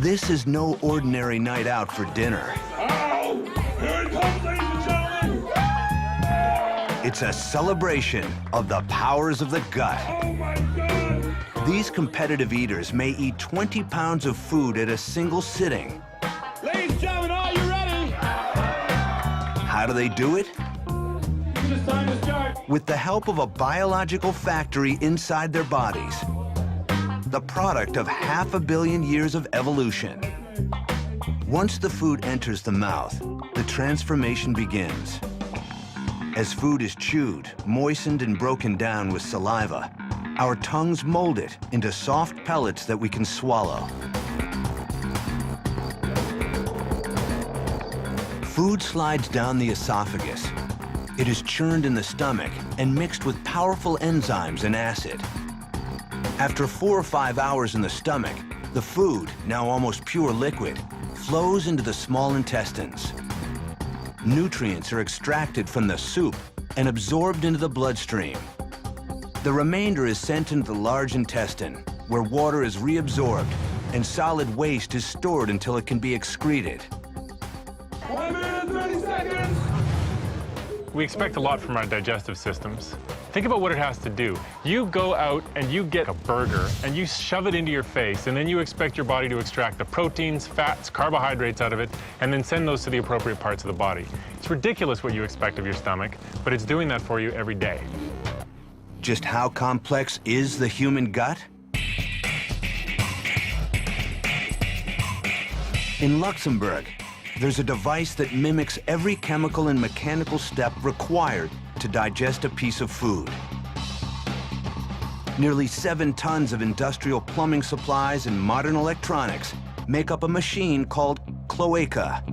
This is no ordinary night out for dinner. Oh, here it comes, ladies and gentlemen. It's a celebration of the powers of the gut. Oh, my God. These competitive eaters may eat 20 pounds of food at a single sitting. Ladies and gentlemen, are you ready? How do they do it? It's time to start. With the help of a biological factory inside their bodies. The product of 500 million years of evolution. Once the food enters the mouth, the transformation begins. As food is chewed, moistened, and broken down with saliva, our tongues mold it into soft pellets that we can swallow. Food slides down the esophagus. It is churned in the stomach and mixed with powerful enzymes and acid. After 4 or 5 hours in the stomach, the food, now almost pure liquid, flows into the small intestines. Nutrients are extracted from the soup and absorbed into the bloodstream. The remainder is sent into the large intestine, where water is reabsorbed and solid waste is stored until it can be excreted. 1 minute, 30 seconds. We expect a lot from our digestive systems. Think about what it has to do. You go out and you get a burger and you shove it into your face, and then you expect your body to extract the proteins, fats, carbohydrates out of it, and then send those to the appropriate parts of the body. It's ridiculous what you expect of your stomach, but it's doing that for you every day. Just how complex is the human gut? In Luxembourg, there's a device that mimics every chemical and mechanical step required to digest a piece of food. Nearly 7 tons of industrial plumbing supplies and modern electronics make up a machine called cloaca.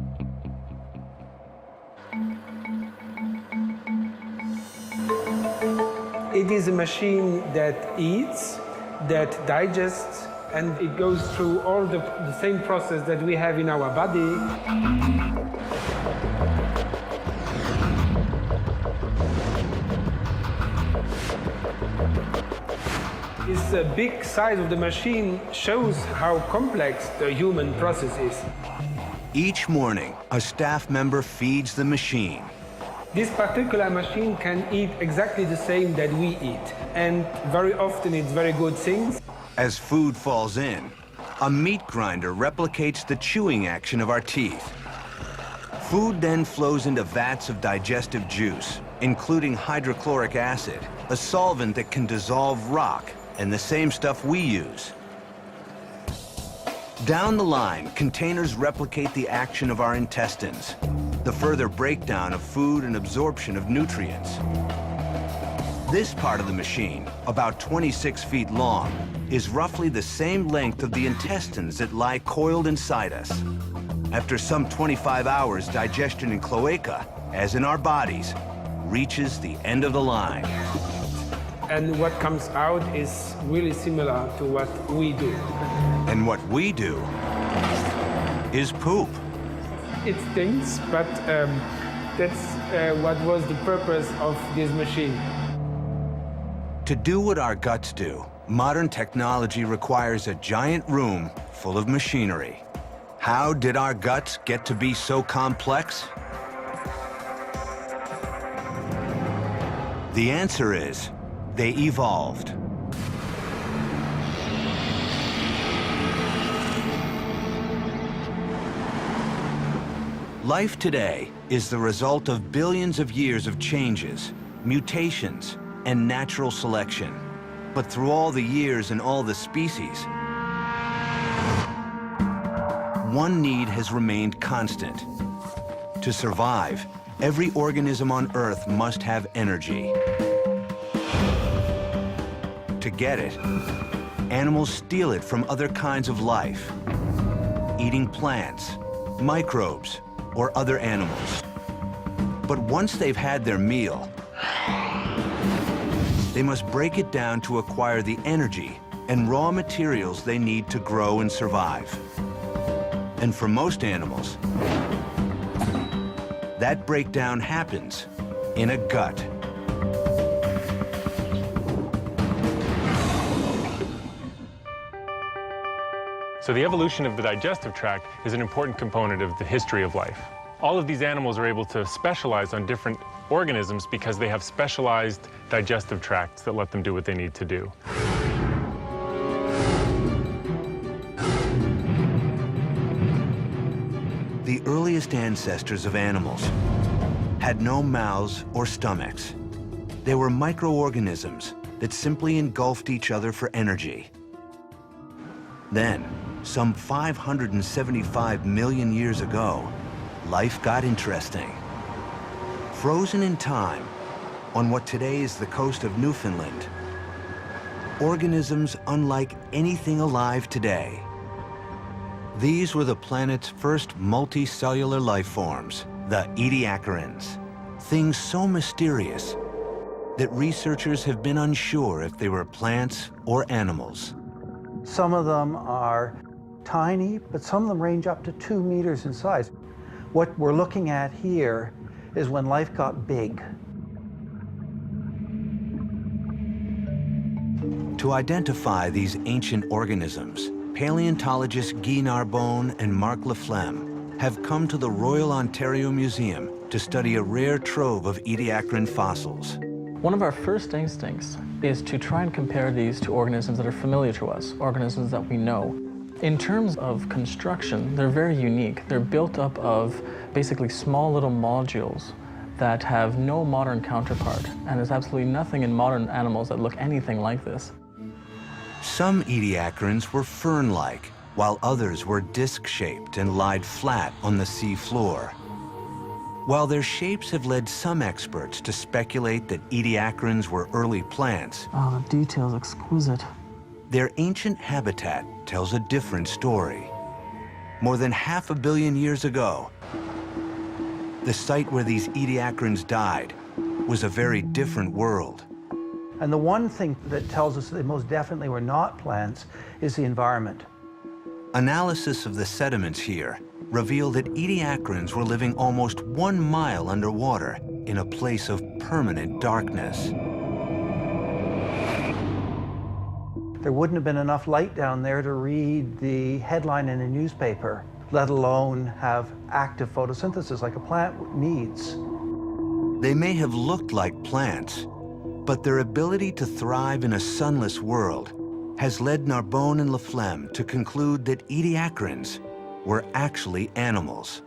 It is a machine that eats, that digests, and it goes through all the same process that we have in our body. This big size of the machine shows how complex the human process is. Each morning, a staff member feeds the machine. This particular machine can eat exactly the same that we eat, and very often it's very good things. As food falls in, a meat grinder replicates the chewing action of our teeth. Food then flows into vats of digestive juice, including hydrochloric acid, a solvent that can dissolve rock, and the same stuff we use. Down the line, containers replicate the action of our intestines, the further breakdown of food and absorption of nutrients. This part of the machine, about 26 feet long, is roughly the same length of the intestines that lie coiled inside us. After some 25 hours, digestion in cloaca, as in our bodies, reaches the end of the line. And what comes out is really similar to what we do. And what we do is poop. It stinks, but that's what was the purpose of this machine. To do what our guts do, modern technology requires a giant room full of machinery. How did our guts get to be so complex? The answer is, they evolved. Life today is the result of billions of years of changes, mutations, and natural selection. But through all the years and all the species, one need has remained constant. To survive, every organism on Earth must have energy. To get it, animals steal it from other kinds of life, eating plants, microbes, or other animals. But once they've had their meal, they must break it down to acquire the energy and raw materials they need to grow and survive. And for most animals, that breakdown happens in a gut. So the evolution of the digestive tract is an important component of the history of life. All of these animals are able to specialize on different organisms because they have specialized digestive tracts that let them do what they need to do. The earliest ancestors of animals had no mouths or stomachs. They were microorganisms that simply engulfed each other for energy. Then, some 575 million years ago, life got interesting. Frozen in time, on what today is the coast of Newfoundland, organisms unlike anything alive today. These were the planet's first multicellular life forms, the Ediacarans, things so mysterious that researchers have been unsure if they were plants or animals. Some of them are tiny, but some of them range up to 2 meters in size. What we're looking at here is when life got big. To identify these ancient organisms, paleontologists Guy Narbonne and Marc Laflemme have come to the Royal Ontario Museum to study a rare trove of Ediacaran fossils. One of our first instincts is to try and compare these to organisms that are familiar to us, organisms that we know. In terms of construction, they're very unique. They're built up of basically small little modules that have no modern counterpart, and there's absolutely nothing in modern animals that look anything like this. Some Ediacarans were fern-like, while others were disc-shaped and lied flat on the sea floor. While their shapes have led some experts to speculate that Ediacarans were early plants, Oh, the detail's exquisite. their ancient habitat tells a different story. More than 500 million years ago, the site where these Ediacarans died was a very different world. And the one thing that tells us that they most definitely were not plants is the environment. Analysis of the sediments here revealed that Ediacarans were living almost 1 mile underwater in a place of permanent darkness. There wouldn't have been enough light down there to read the headline in a newspaper, let alone have active photosynthesis like a plant needs. They may have looked like plants, but their ability to thrive in a sunless world has led Narbonne and Laflemme to conclude that Ediacarans were actually animals,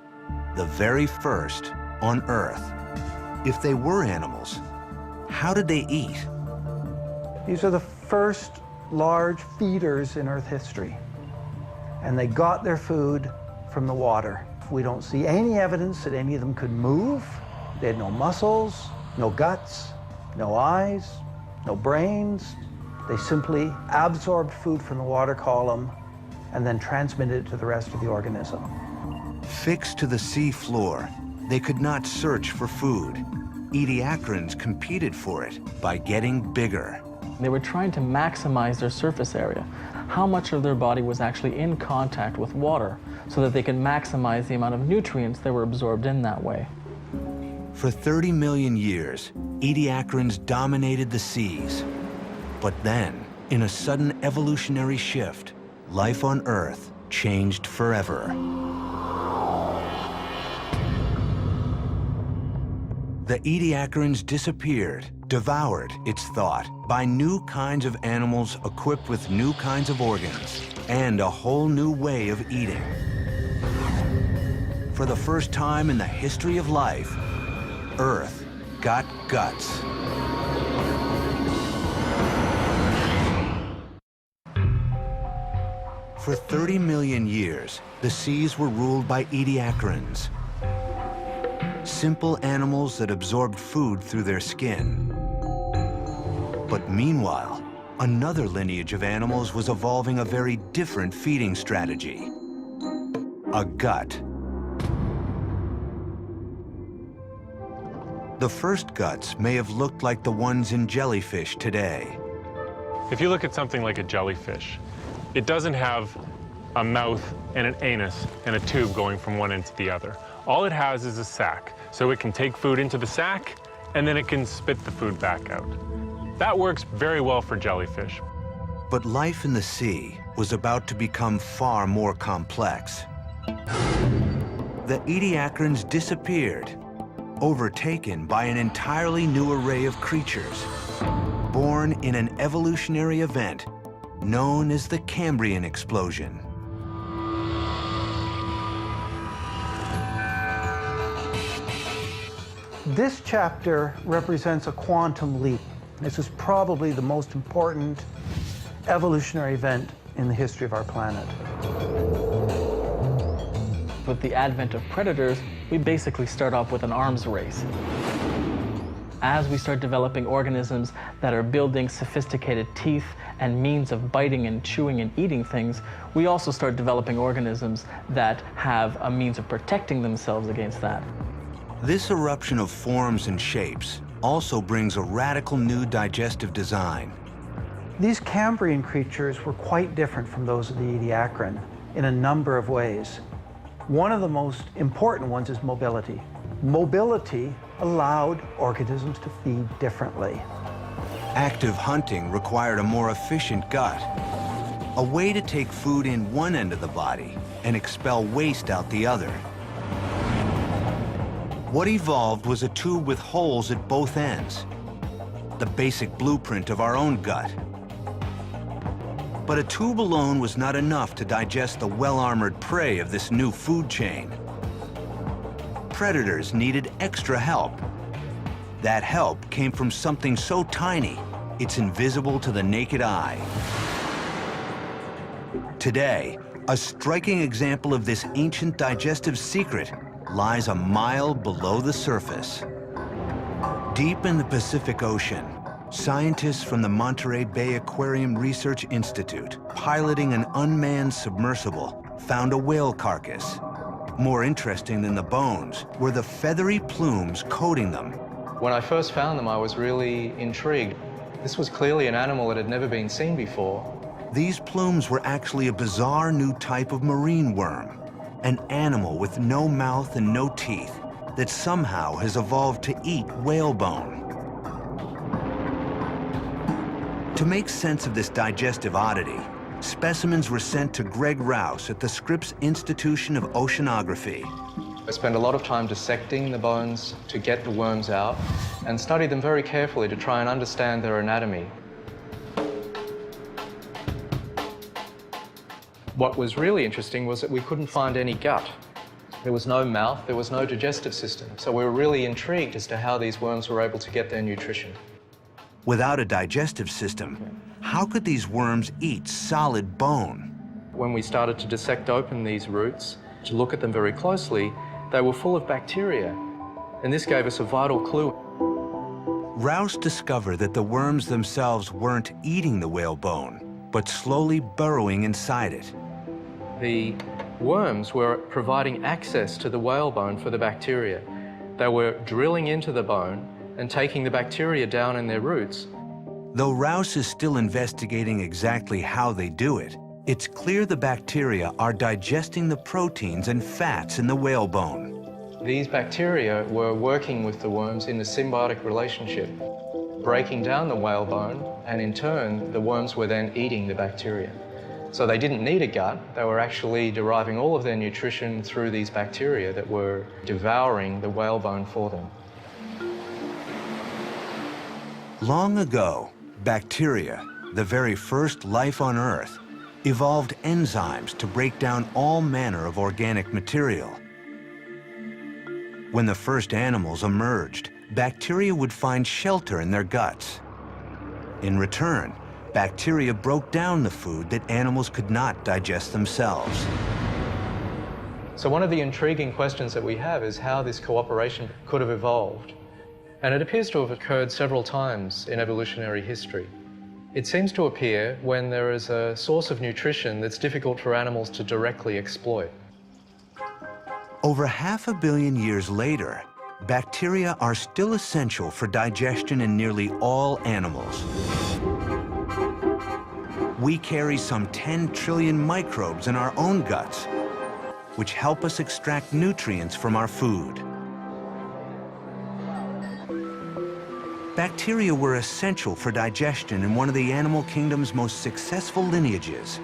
the very first on Earth. If they were animals, how did they eat? These are the first large feeders in Earth history, and they got their food from the water. We don't see any evidence that any of them could move. They had no muscles, no guts, no eyes, no brains. They simply absorbed food from the water column and then transmitted it to the rest of the organism. Fixed to the sea floor, they could not search for food. Ediacarans competed for it by getting bigger. They were trying to maximize their surface area, how much of their body was actually in contact with water, so that they could maximize the amount of nutrients that were absorbed in that way. For 30 million years, Ediacarans dominated the seas. But then, in a sudden evolutionary shift, life on Earth changed forever. The Ediacarans disappeared, devoured, it's thought, by new kinds of animals equipped with new kinds of organs and a whole new way of eating. For the first time in the history of life, Earth got guts. For 30 million years, the seas were ruled by Ediacarans, simple animals that absorbed food through their skin. But meanwhile, another lineage of animals was evolving a very different feeding strategy: a gut. The first guts may have looked like the ones in jellyfish today. If you look at something like a jellyfish, it doesn't have a mouth and an anus and a tube going from one end to the other. All it has is a sac, so it can take food into the sac, and then it can spit the food back out. That works very well for jellyfish. But life in the sea was about to become far more complex. The Ediacarans disappeared, overtaken by an entirely new array of creatures, born in an evolutionary event known as the Cambrian explosion. This chapter represents a quantum leap. This is probably the most important evolutionary event in the history of our planet. With the advent of predators, we basically start off with an arms race. As we start developing organisms that are building sophisticated teeth and means of biting and chewing and eating things, we also start developing organisms that have a means of protecting themselves against that. This eruption of forms and shapes also brings a radical new digestive design. These Cambrian creatures were quite different from those of the Ediacaran in a number of ways. One of the most important ones is mobility. Mobility allowed organisms to feed differently. Active hunting required a more efficient gut, a way to take food in one end of the body and expel waste out the other. What evolved was a tube with holes at both ends, the basic blueprint of our own gut. But a tube alone was not enough to digest the well-armored prey of this new food chain. Predators needed extra help. That help came from something so tiny, it's invisible to the naked eye. Today, a striking example of this ancient digestive secret lies a mile below the surface. Deep in the Pacific Ocean, scientists from the Monterey Bay Aquarium Research Institute, piloting an unmanned submersible, found a whale carcass. More interesting than the bones were the feathery plumes coating them. When I first found them, I was really intrigued. This was clearly an animal that had never been seen before. These plumes were actually a bizarre new type of marine worm, an animal with no mouth and no teeth that somehow has evolved to eat whalebone. To make sense of this digestive oddity, specimens were sent to Greg Rouse at the Scripps Institution of Oceanography. I spent a lot of time dissecting the bones to get the worms out and studied them very carefully to try and understand their anatomy. What was really interesting was that we couldn't find any gut. There was no mouth, there was no digestive system. So we were really intrigued as to how these worms were able to get their nutrition. Without a digestive system, how could these worms eat solid bone? When we started to dissect open these roots, to look at them very closely, they were full of bacteria. And this gave us a vital clue. Rouse discovered that the worms themselves weren't eating the whalebone, but slowly burrowing inside it. The worms were providing access to the whalebone for the bacteria. They were drilling into the bone and taking the bacteria down in their roots. Though Rouse is still investigating exactly how they do it, it's clear the bacteria are digesting the proteins and fats in the whalebone. These bacteria were working with the worms in a symbiotic relationship, breaking down the whalebone, and in turn, the worms were then eating the bacteria. So they didn't need a gut, they were actually deriving all of their nutrition through these bacteria that were devouring the whalebone for them. Long ago, bacteria, the very first life on Earth, evolved enzymes to break down all manner of organic material. When the first animals emerged, bacteria would find shelter in their guts. In return, bacteria broke down the food that animals could not digest themselves. So one of the intriguing questions that we have is how this cooperation could have evolved. And it appears to have occurred several times in evolutionary history. It seems to appear when there is a source of nutrition that's difficult for animals to directly exploit. Over 500 million years later, bacteria are still essential for digestion in nearly all animals. We carry some 10 trillion microbes in our own guts, which help us extract nutrients from our food. Bacteria were essential for digestion in one of the animal kingdom's most successful lineages,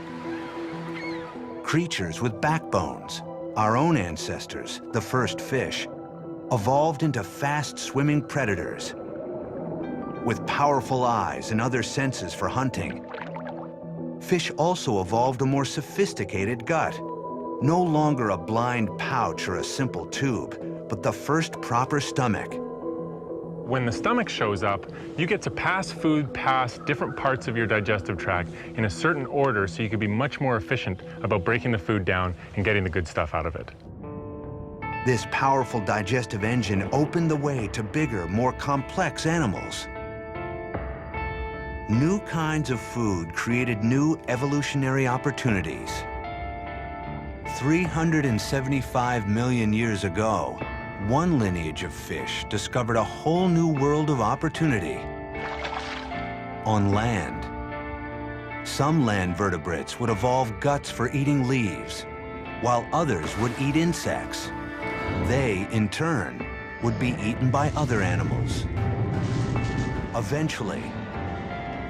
creatures with backbones. Our own ancestors, the first fish, evolved into fast-swimming predators. With powerful eyes and other senses for hunting, fish also evolved a more sophisticated gut. No longer a blind pouch or a simple tube, but the first proper stomach. When the stomach shows up, you get to pass food past different parts of your digestive tract in a certain order so you can be much more efficient about breaking the food down and getting the good stuff out of it. This powerful digestive engine opened the way to bigger, more complex animals. New kinds of food created new evolutionary opportunities. 375 million years ago, one lineage of fish discovered a whole new world of opportunity. On land, some land vertebrates would evolve guts for eating leaves, while others would eat insects. They, in turn, would be eaten by other animals. Eventually,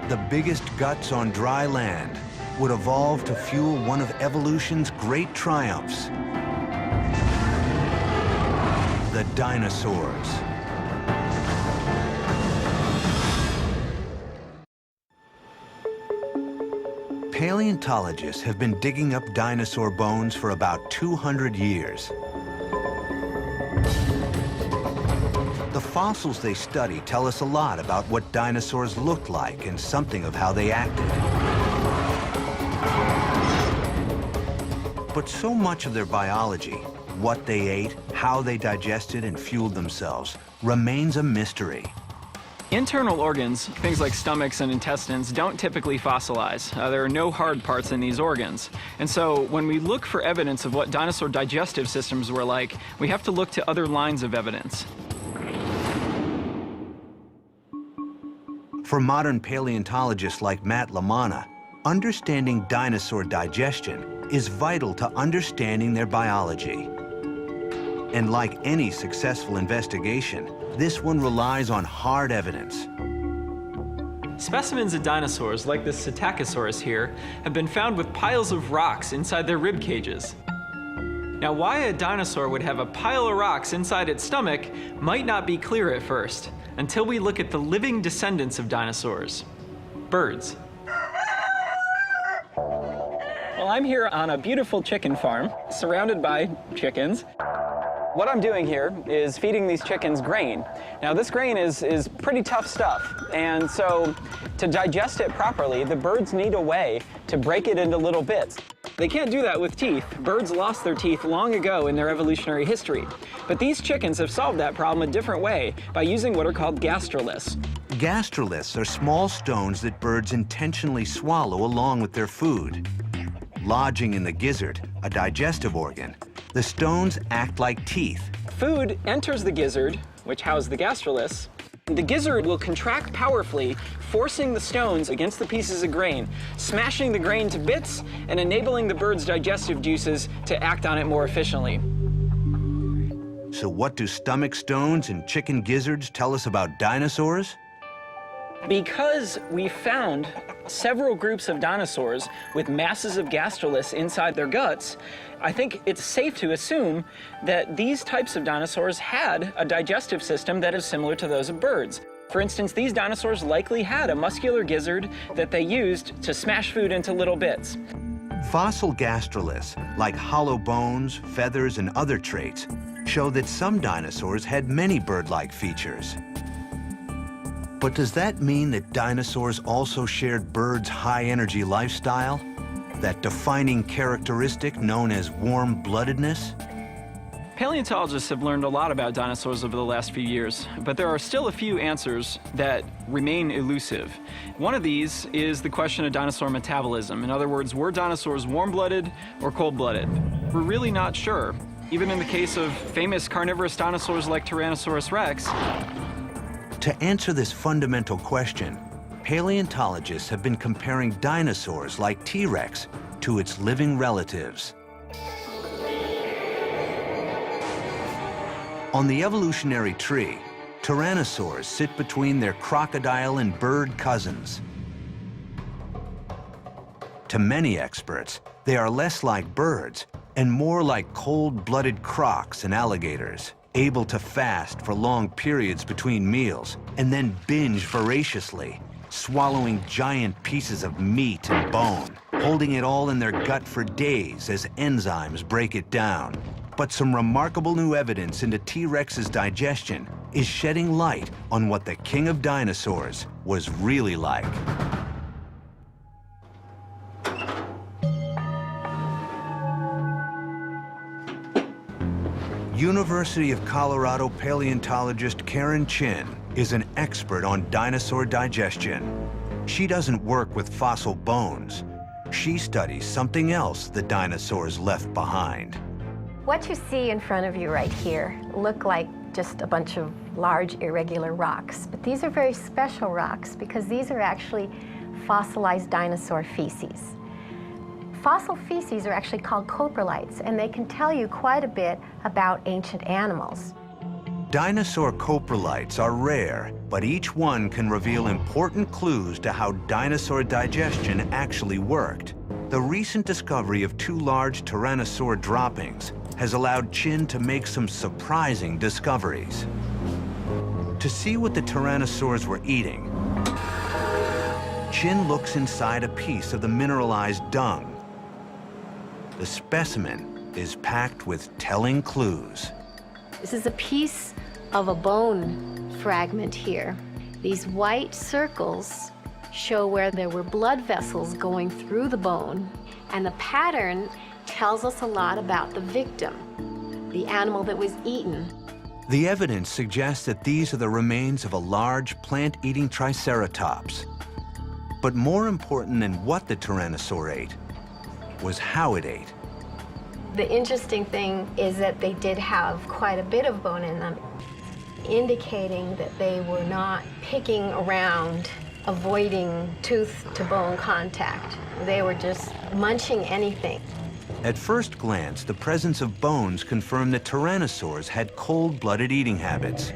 the biggest guts on dry land would evolve to fuel one of evolution's great triumphs: the dinosaurs. Paleontologists have been digging up dinosaur bones for about 200 years. The fossils they study tell us a lot about what dinosaurs looked like and something of how they acted. But so much of their biology, what they ate, how they digested and fueled themselves, remains a mystery. Internal organs, things like stomachs and intestines, don't typically fossilize. There are no hard parts in these organs. And so when we look for evidence of what dinosaur digestive systems were like, we have to look to other lines of evidence. For modern paleontologists like Matt Lamana, understanding dinosaur digestion is vital to understanding their biology. And like any successful investigation, this one relies on hard evidence. Specimens of dinosaurs, like this Psittacosaurus here, have been found with piles of rocks inside their rib cages. Now, why a dinosaur would have a pile of rocks inside its stomach might not be clear at first, until we look at the living descendants of dinosaurs, birds. Well, I'm here on a beautiful chicken farm, surrounded by chickens. What I'm doing here is feeding these chickens grain. Now, this grain is pretty tough stuff, and so to digest it properly, the birds need a way to break it into little bits. They can't do that with teeth. Birds lost their teeth long ago in their evolutionary history. But these chickens have solved that problem a different way by using what are called gastroliths. Gastroliths are small stones that birds intentionally swallow along with their food. Lodging in the gizzard, a digestive organ, the stones act like teeth. Food enters the gizzard, which house the gastroliths. The gizzard will contract powerfully, forcing the stones against the pieces of grain, smashing the grain to bits and enabling the bird's digestive juices to act on it more efficiently. So what do stomach stones and chicken gizzards tell us about dinosaurs? Because we found several groups of dinosaurs with masses of gastroliths inside their guts, I think it's safe to assume that these types of dinosaurs had a digestive system that is similar to those of birds. For instance, these dinosaurs likely had a muscular gizzard that they used to smash food into little bits. Fossil gastroliths, like hollow bones, feathers, and other traits, show that some dinosaurs had many bird-like features. But does that mean that dinosaurs also shared birds' high-energy lifestyle? That defining characteristic known as warm-bloodedness? Paleontologists have learned a lot about dinosaurs over the last few years, but there are still a few answers that remain elusive. One of these is the question of dinosaur metabolism. In other words, were dinosaurs warm-blooded or cold-blooded? We're really not sure. Even in the case of famous carnivorous dinosaurs like Tyrannosaurus rex. To answer this fundamental question, paleontologists have been comparing dinosaurs like T-Rex to its living relatives. On the evolutionary tree, tyrannosaurs sit between their crocodile and bird cousins. To many experts, they are less like birds and more like cold-blooded crocs and alligators, able to fast for long periods between meals and then binge voraciously, swallowing giant pieces of meat and bone, holding it all in their gut for days as enzymes break it down. But some remarkable new evidence into T-Rex's digestion is shedding light on what the king of dinosaurs was really like. University of Colorado paleontologist Karen Chin is an expert on dinosaur digestion. She doesn't work with fossil bones. She studies something else the dinosaurs left behind. What you see in front of you right here look like just a bunch of large irregular rocks, but these are very special rocks because these are actually fossilized dinosaur feces. Fossil feces are actually called coprolites, and they can tell you quite a bit about ancient animals. Dinosaur coprolites are rare, but each one can reveal important clues to how dinosaur digestion actually worked. The recent discovery of 2 large tyrannosaur droppings has allowed Chin to make some surprising discoveries. To see what the tyrannosaurs were eating, Chin looks inside a piece of the mineralized dung. The specimen is packed with telling clues. This is a piece of a bone fragment here. These white circles show where there were blood vessels going through the bone, and the pattern tells us a lot about the victim, the animal that was eaten. The evidence suggests that these are the remains of a large plant-eating triceratops. But more important than what the tyrannosaur ate was how it ate. The interesting thing is that they did have quite a bit of bone in them, indicating that they were not picking around, avoiding tooth-to-bone contact. They were just munching anything. At first glance, the presence of bones confirmed that tyrannosaurs had cold-blooded eating habits.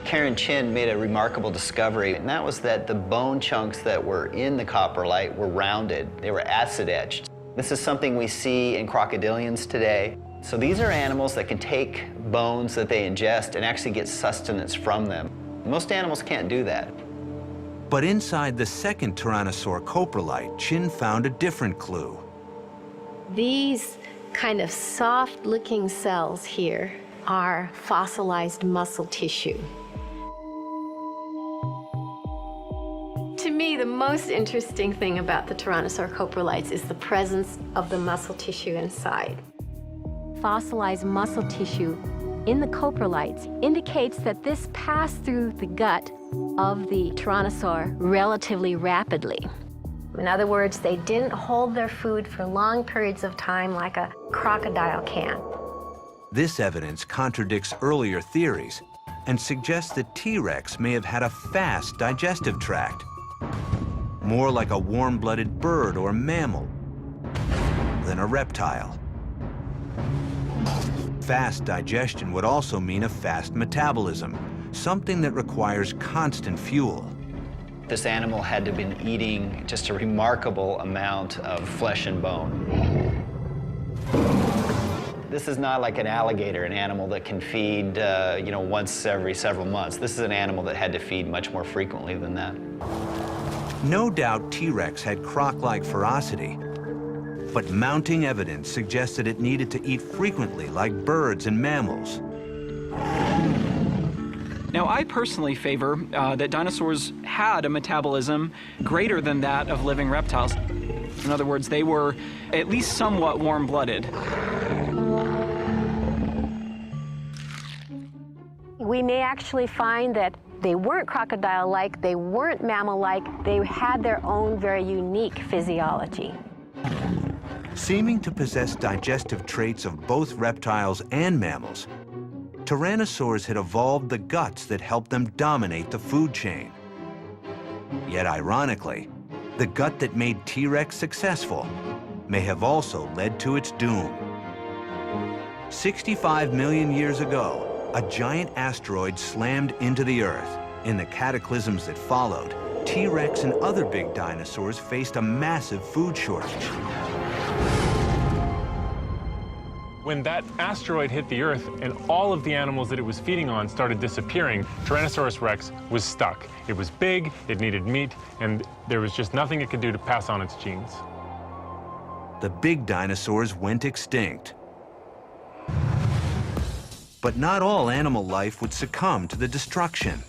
Karen Chin made a remarkable discovery, and that was that the bone chunks that were in the coprolite were rounded. They were acid-etched. This is something we see in crocodilians today. So these are animals that can take bones that they ingest and actually get sustenance from them. Most animals can't do that. But inside the second tyrannosaur coprolite, Chin found a different clue. These kind of soft-looking cells here are fossilized muscle tissue. To me, the most interesting thing about the Tyrannosaur coprolites is the presence of the muscle tissue inside. Fossilized muscle tissue in the coprolites indicates that this passed through the gut of the Tyrannosaur relatively rapidly. In other words, they didn't hold their food for long periods of time like a crocodile can. This evidence contradicts earlier theories and suggests that T-Rex may have had a fast digestive tract, more like a warm-blooded bird or mammal than a reptile. Fast digestion would also mean a fast metabolism, something that requires constant fuel. This animal had to have been eating just a remarkable amount of flesh and bone. This is not like an alligator, an animal that can feed once every several months. This is an animal that had to feed much more frequently than that. No doubt T-Rex had croc-like ferocity, but mounting evidence suggested it needed to eat frequently like birds and mammals. Now, I personally favor that dinosaurs had a metabolism greater than that of living reptiles. In other words, they were at least somewhat warm-blooded. We may actually find that they weren't crocodile-like, they weren't mammal-like, they had their own very unique physiology. Seeming to possess digestive traits of both reptiles and mammals, tyrannosaurs had evolved the guts that helped them dominate the food chain. Yet ironically, the gut that made T-Rex successful may have also led to its doom. 65 million years ago, a giant asteroid slammed into the Earth. In the cataclysms that followed, T-Rex and other big dinosaurs faced a massive food shortage. When that asteroid hit the Earth and all of the animals that it was feeding on started disappearing, Tyrannosaurus rex was stuck. It was big, it needed meat, and there was just nothing it could do to pass on its genes. The big dinosaurs went extinct. But not all animal life would succumb to the destruction.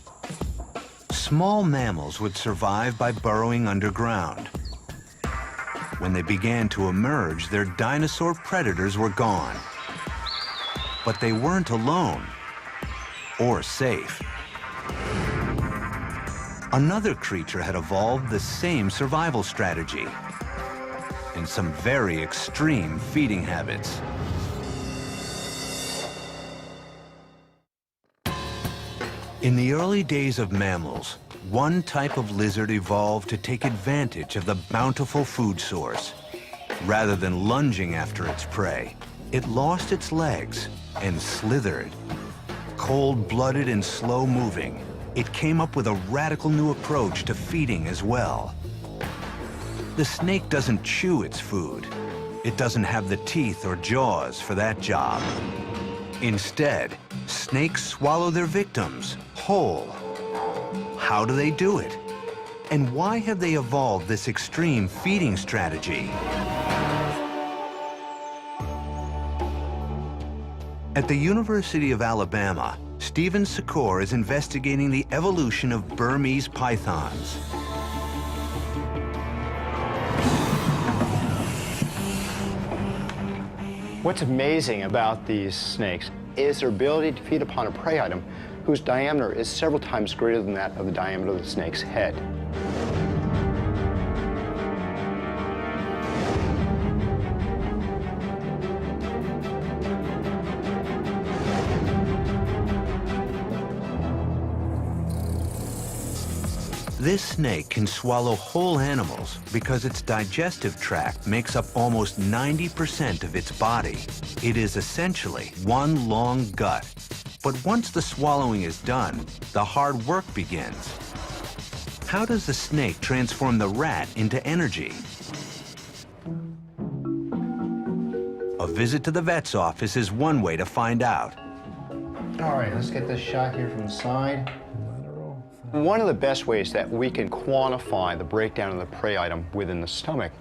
Small mammals would survive by burrowing underground. When they began to emerge, their dinosaur predators were gone. But they weren't alone or safe. Another creature had evolved the same survival strategy and some very extreme feeding habits. In the early days of mammals, one type of lizard evolved to take advantage of the bountiful food source. Rather than lunging after its prey, it lost its legs and slithered. Cold-blooded and slow-moving, it came up with a radical new approach to feeding as well. The snake doesn't chew its food. It doesn't have the teeth or jaws for that job. Instead, snakes swallow their victims whole. How do they do it? And why have they evolved this extreme feeding strategy? At the University of Alabama, Stephen Secor is investigating the evolution of Burmese pythons. What's amazing about these snakes is their ability to feed upon a prey item whose diameter is several times greater than that of the diameter of the snake's head. This snake can swallow whole animals because its digestive tract makes up almost 90% of its body. It is essentially one long gut. But once the swallowing is done, the hard work begins. How does the snake transform the rat into energy? A visit to the vet's office is one way to find out. All right, let's get this shot here from the side. One of the best ways that we can quantify the breakdown of the prey item within the stomach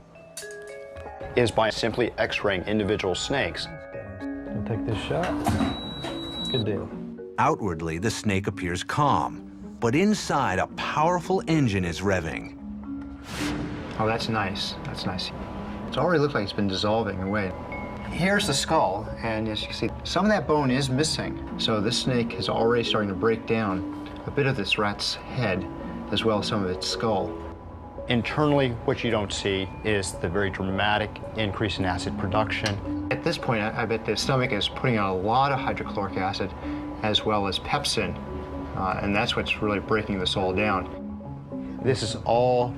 is by simply x-raying individual snakes. I'll take this shot. Good deal. Outwardly, the snake appears calm, but inside, a powerful engine is revving. Oh, that's nice. That's nice. It's already looked like it's been dissolving away. Here's the skull, and as you can see, some of that bone is missing. So this snake is already starting to break down a bit of this rat's head, as well as some of its skull. Internally, what you don't see is the very dramatic increase in acid production. At this point, I bet the stomach is putting out a lot of hydrochloric acid, as well as pepsin, and that's what's really breaking this all down. This is all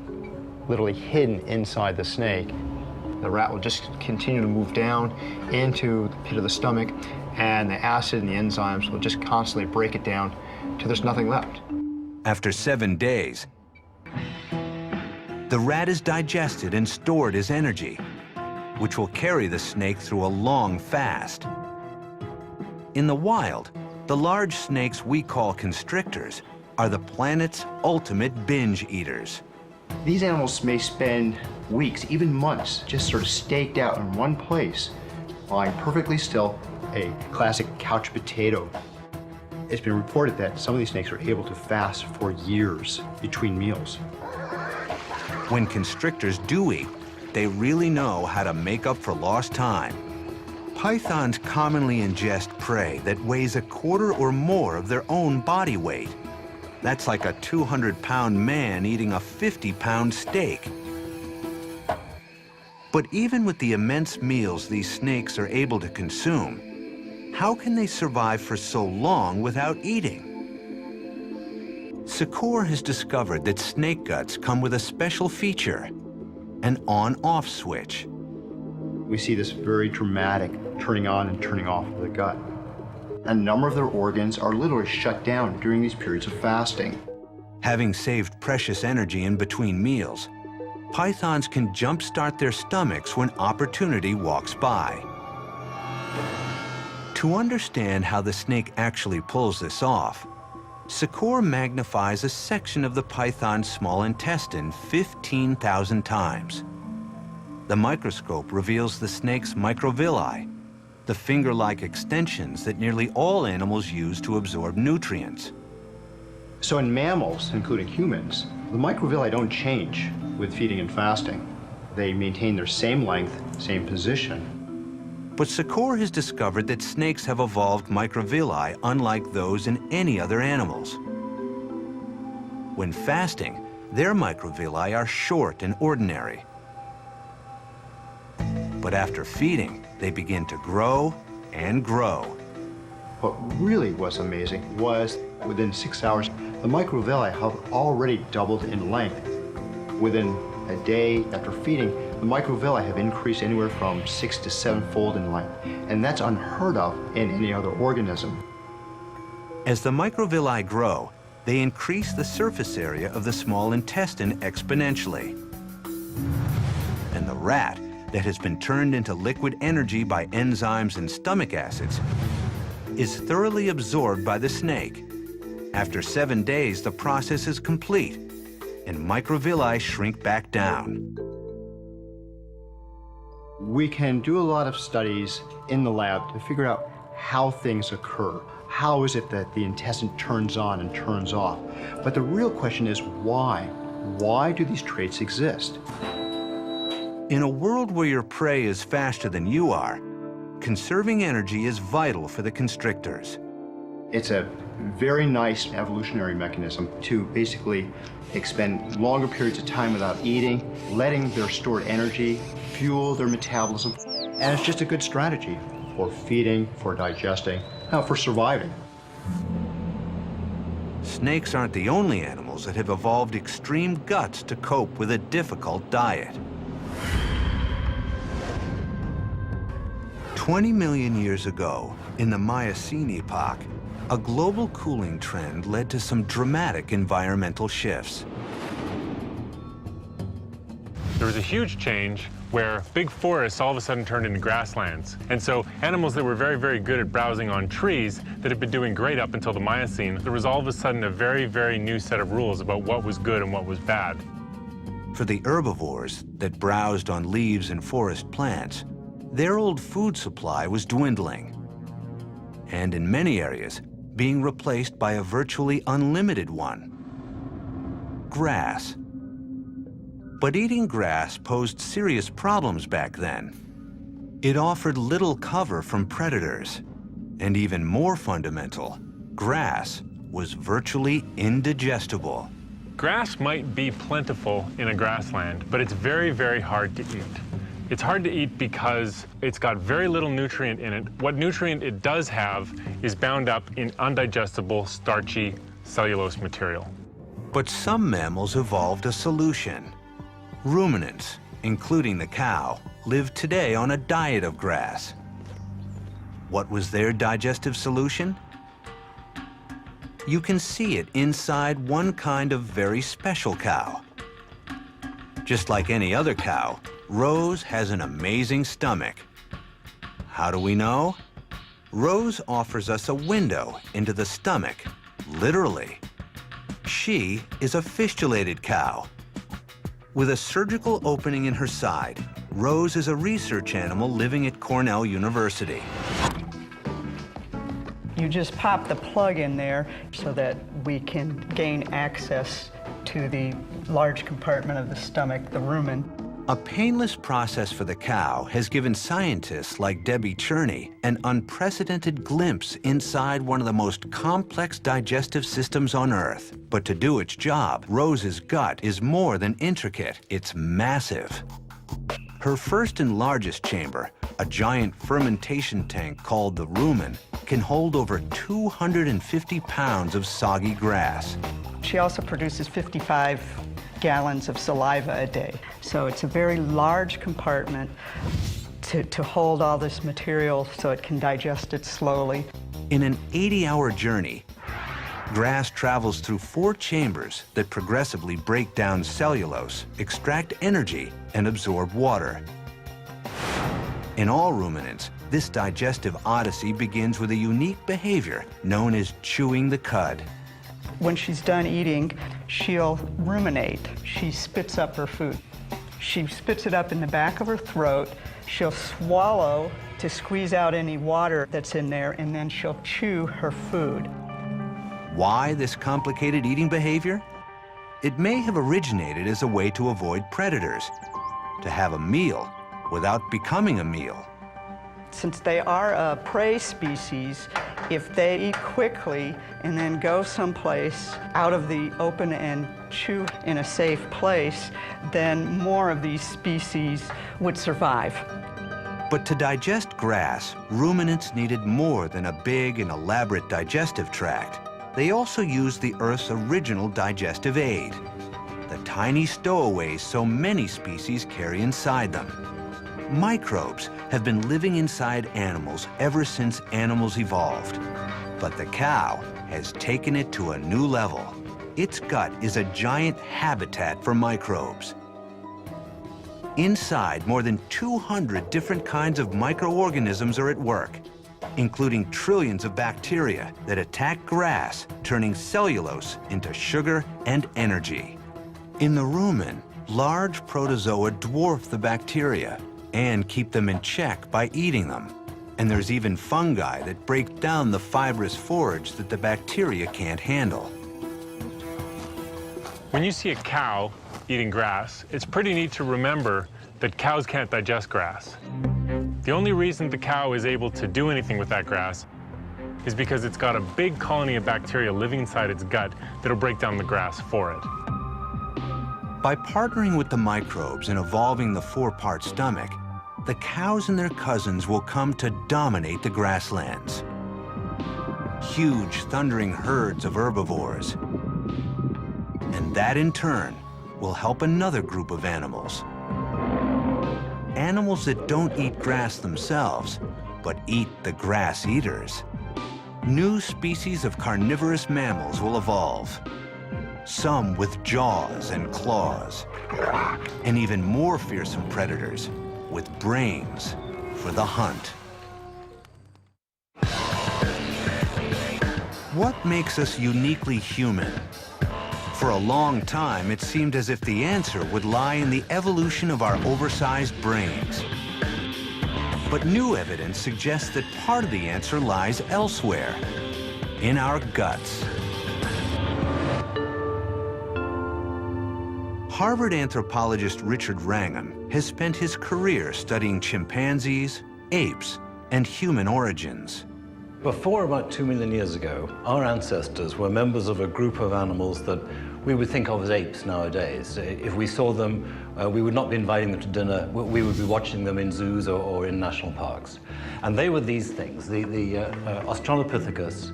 literally hidden inside the snake. The rat will just continue to move down into the pit of the stomach, and the acid and the enzymes will just constantly break it down till there's nothing left. After 7 days, the rat is digested and stored as energy, which will carry the snake through a long fast. In the wild, the large snakes we call constrictors are the planet's ultimate binge eaters. These animals may spend weeks, even months, just sort of staked out in one place, lying perfectly still, a classic couch potato. It's been reported that some of these snakes are able to fast for years between meals. When constrictors do eat, they really know how to make up for lost time. Pythons commonly ingest prey that weighs a quarter or more of their own body weight. That's like a 200-pound man eating a 50-pound steak. But even with the immense meals these snakes are able to consume, how can they survive for so long without eating? Secor has discovered that snake guts come with a special feature, an on-off switch. We see this very dramatic turning on and turning off of the gut. A number of their organs are literally shut down during these periods of fasting. Having saved precious energy in between meals, pythons can jumpstart their stomachs when opportunity walks by. To understand how the snake actually pulls this off, Secor magnifies a section of the python's small intestine 15,000 times. The microscope reveals the snake's microvilli, the finger-like extensions that nearly all animals use to absorb nutrients. So in mammals, including humans, the microvilli don't change with feeding and fasting. They maintain their same length, same position. But Secor has discovered that snakes have evolved microvilli unlike those in any other animals. When fasting, their microvilli are short and ordinary. But after feeding, they begin to grow and grow. What really was amazing was within 6 hours, the microvilli have already doubled in length. Within a day after feeding, the microvilli have increased anywhere from 6 to 7-fold in length, and that's unheard of in any other organism. As the microvilli grow, they increase the surface area of the small intestine exponentially. And the rat, that has been turned into liquid energy by enzymes and stomach acids, is thoroughly absorbed by the snake. After 7 days, the process is complete, and microvilli shrink back down. We can do a lot of studies in the lab to figure out how things occur. How is it that the intestine turns on and turns off? But the real question is why? Why do these traits exist? In a world where your prey is faster than you are, conserving energy is vital for the constrictors. It's a very nice evolutionary mechanism to basically expend longer periods of time without eating, letting their stored energy fuel their metabolism. And it's just a good strategy for feeding, for digesting, for surviving. Snakes aren't the only animals that have evolved extreme guts to cope with a difficult diet. 20 million years ago, in the Miocene epoch, a global cooling trend led to some dramatic environmental shifts. There was a huge change where big forests all of a sudden turned into grasslands. And so animals that were very, very good at browsing on trees that had been doing great up until the Miocene, there was all of a sudden a very, very new set of rules about what was good and what was bad. For the herbivores that browsed on leaves and forest plants, their old food supply was dwindling, and in many areas, being replaced by a virtually unlimited one: grass. But eating grass posed serious problems back then. It offered little cover from predators, and even more fundamental, grass was virtually indigestible. Grass might be plentiful in a grassland, but it's very, very hard to eat. It's hard to eat because it's got very little nutrient in it. What nutrient it does have is bound up in undigestible, starchy cellulose material. But some mammals evolved a solution. Ruminants, including the cow, live today on a diet of grass. What was their digestive solution? You can see it inside one kind of very special cow. Just like any other cow, Rose has an amazing stomach. How do we know? Rose offers us a window into the stomach, literally. She is a fistulated cow. With a surgical opening in her side, Rose is a research animal living at Cornell University. You just pop the plug in there so that we can gain access to the large compartment of the stomach, the rumen. A painless process for the cow has given scientists like Debbie Cherney an unprecedented glimpse inside one of the most complex digestive systems on Earth. But to do its job, Rose's gut is more than intricate, it's massive. Her first and largest chamber, a giant fermentation tank called the rumen, can hold over 250 pounds of soggy grass. She also produces 55 gallons of saliva a day. So it's a very large compartment to hold all this material so it can digest it slowly. In an 80-hour journey, Grass travels through 4 chambers that progressively break down cellulose, extract energy, and absorb water. In all ruminants, this digestive odyssey begins with a unique behavior known as chewing the cud. When she's done eating, she'll ruminate. She spits up her food. She spits it up in the back of her throat. She'll swallow to squeeze out any water that's in there, and then she'll chew her food. Why this complicated eating behavior? It may have originated as a way to avoid predators, to have a meal without becoming a meal. Since they are a prey species, if they eat quickly and then go someplace out of the open and chew in a safe place, then more of these species would survive. But to digest grass, ruminants needed more than a big and elaborate digestive tract. They also used the Earth's original digestive aid, the tiny stowaways so many species carry inside them. Microbes have been living inside animals ever since animals evolved. But the cow has taken it to a new level. Its gut is a giant habitat for microbes. Inside, more than 200 different kinds of microorganisms are at work, including trillions of bacteria that attack grass, turning cellulose into sugar and energy. In the rumen, large protozoa dwarf the bacteria and keep them in check by eating them. And there's even fungi that break down the fibrous forage that the bacteria can't handle. When you see a cow eating grass, it's pretty neat to remember that cows can't digest grass. The only reason the cow is able to do anything with that grass is because it's got a big colony of bacteria living inside its gut that'll break down the grass for it. By partnering with the microbes and evolving the 4-part stomach, the cows and their cousins will come to dominate the grasslands. Huge, thundering herds of herbivores. And that, in turn, will help another group of animals. Animals that don't eat grass themselves, but eat the grass eaters. New species of carnivorous mammals will evolve. Some with jaws and claws, and even more fearsome predators with brains for the hunt. What makes us uniquely human? For a long time, it seemed as if the answer would lie in the evolution of our oversized brains. But new evidence suggests that part of the answer lies elsewhere, in our guts. Harvard anthropologist Richard Wrangham has spent his career studying chimpanzees, apes, and human origins. Before about 2 million years ago, our ancestors were members of a group of animals that we would think of as apes nowadays. If we saw them, we would not be inviting them to dinner. We would be watching them in zoos or in national parks. And they were these things, the Australopithecus.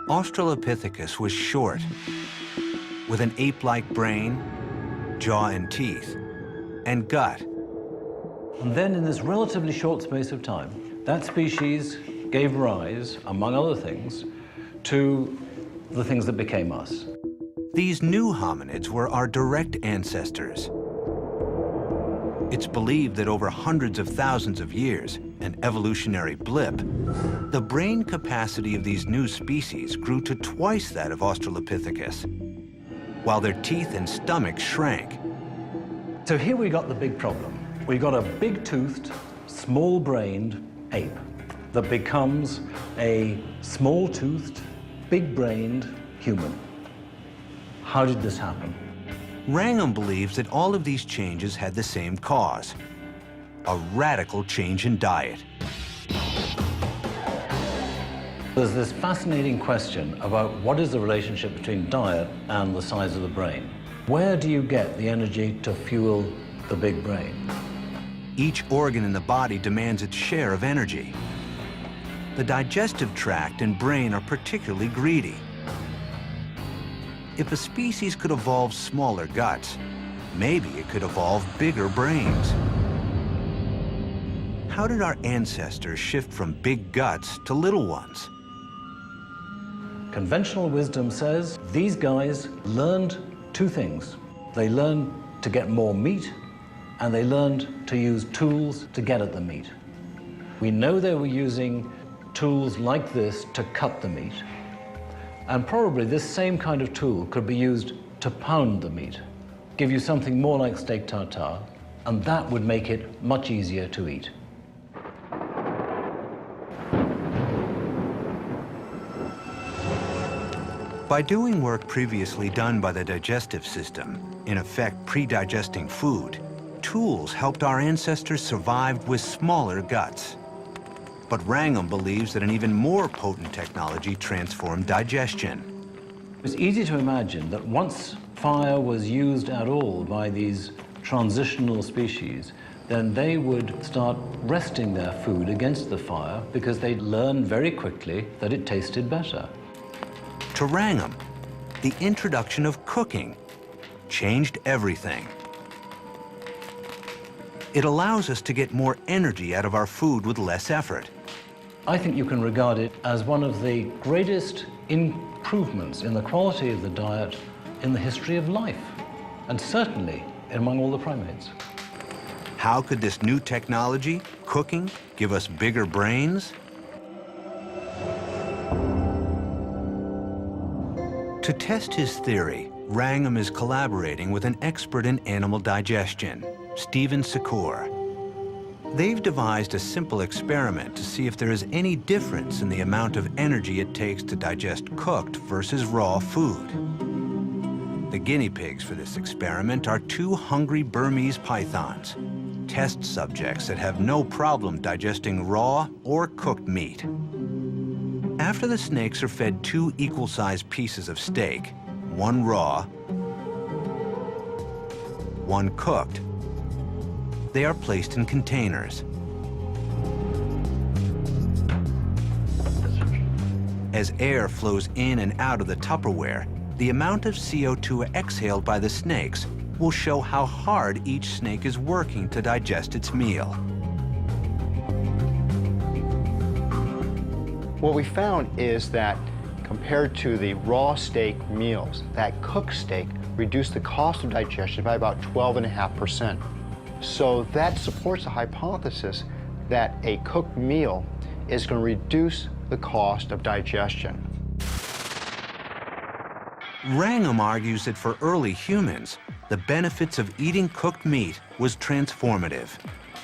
Australopithecus was short, with an ape-like brain, jaw and teeth, and gut. And then in this relatively short space of time, that species gave rise, among other things, to the things that became us. These new hominids were our direct ancestors. It's believed that over hundreds of thousands of years, an evolutionary blip, the brain capacity of these new species grew to twice that of Australopithecus, while their teeth and stomach shrank. So here we got the big problem. We got a big-toothed, small-brained ape that becomes a small-toothed, big-brained human. How did this happen? Wrangham believes that all of these changes had the same cause: a radical change in diet. There's this fascinating question about what is the relationship between diet and the size of the brain. Where do you get the energy to fuel the big brain? Each organ in the body demands its share of energy. The digestive tract and brain are particularly greedy. If a species could evolve smaller guts, maybe it could evolve bigger brains. How did our ancestors shift from big guts to little ones? Conventional wisdom says these guys learned two things. They learned to get more meat, and they learned to use tools to get at the meat. We know they were using tools like this to cut the meat. And probably this same kind of tool could be used to pound the meat, give you something more like steak tartare, and that would make it much easier to eat. By doing work previously done by the digestive system, in effect pre-digesting food, tools helped our ancestors survive with smaller guts. But Wrangham believes that an even more potent technology transformed digestion. It's easy to imagine that once fire was used at all by these transitional species, then they would start resting their food against the fire because they'd learn very quickly that it tasted better. To Wrangham, the introduction of cooking changed everything. It allows us to get more energy out of our food with less effort. I think you can regard it as one of the greatest improvements in the quality of the diet in the history of life, and certainly among all the primates. How could this new technology, cooking, give us bigger brains? To test his theory, Wrangham is collaborating with an expert in animal digestion, Stephen Secor. They've devised a simple experiment to see if there is any difference in the amount of energy it takes to digest cooked versus raw food. The guinea pigs for this experiment are two hungry Burmese pythons, test subjects that have no problem digesting raw or cooked meat. After the snakes are fed two equal-sized pieces of steak, one raw, one cooked, they are placed in containers. As air flows in and out of the Tupperware, the amount of CO2 exhaled by the snakes will show how hard each snake is working to digest its meal. What we found is that compared to the raw steak meals, that cooked steak reduced the cost of digestion by about 12.5%. So that supports the hypothesis that a cooked meal is going to reduce the cost of digestion. Wrangham argues that for early humans, the benefits of eating cooked meat was transformative.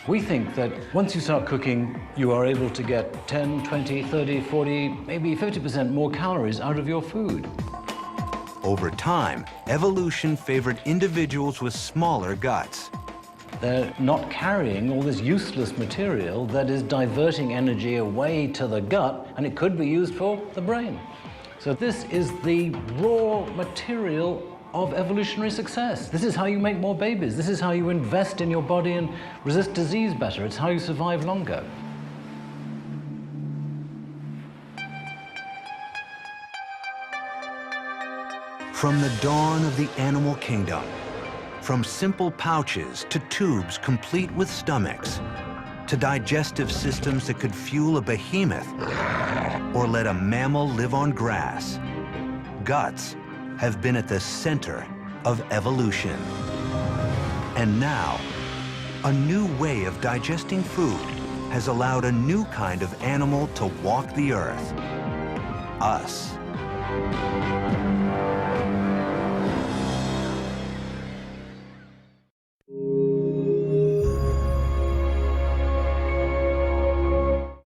We think that once you start cooking, you are able to get 10, 20, 30, 40, maybe 50% more calories out of your food. Over time, evolution favored individuals with smaller guts. They're not carrying all this useless material that is diverting energy away to the gut, and it could be used for the brain. So this is the raw material of evolutionary success. This is how you make more babies. This is how you invest in your body and resist disease better. It's how you survive longer. From the dawn of the animal kingdom, from simple pouches to tubes complete with stomachs, to digestive systems that could fuel a behemoth or let a mammal live on grass, guts have been at the center of evolution. And now, a new way of digesting food has allowed a new kind of animal to walk the earth, us.